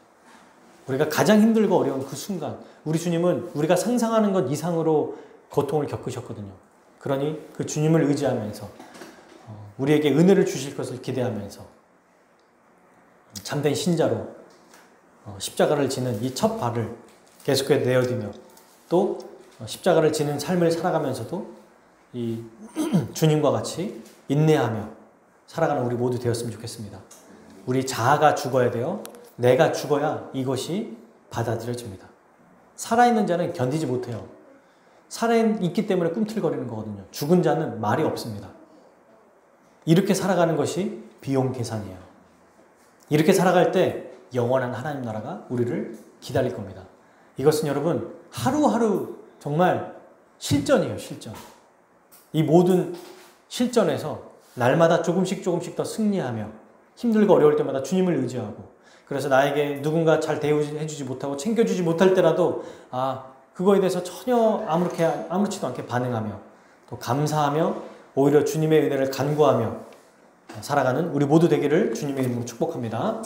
우리가 가장 힘들고 어려운 그 순간, 우리 주님은 우리가 상상하는 것 이상으로 고통을 겪으셨거든요. 그러니 그 주님을 의지하면서 우리에게 은혜를 주실 것을 기대하면서 참된 신자로 십자가를 지는 이 첫 발을 계속해서 내어디며 또 십자가를 지는 삶을 살아가면서도 이 주님과 같이 인내하며 살아가는 우리 모두 되었으면 좋겠습니다. 우리 자아가 죽어야 돼요. 내가 죽어야 이것이 받아들여집니다. 살아있는 자는 견디지 못해요. 살아있기 때문에 꿈틀거리는 거거든요. 죽은 자는 말이 없습니다. 이렇게 살아가는 것이 비용 계산이에요. 이렇게 살아갈 때 영원한 하나님 나라가 우리를 기다릴 겁니다. 이것은 여러분 하루하루 정말 실전이에요. 실전. 이 모든 실전에서 날마다 조금씩 더 승리하며 힘들고 어려울 때마다 주님을 의지하고, 그래서 나에게 누군가 잘 대우해주지 못하고 챙겨주지 못할 때라도 그거에 대해서 전혀 아무렇지도 않게 반응하며 또 감사하며 오히려 주님의 은혜를 간구하며 살아가는 우리 모두 되기를 주님의 이름으로 축복합니다.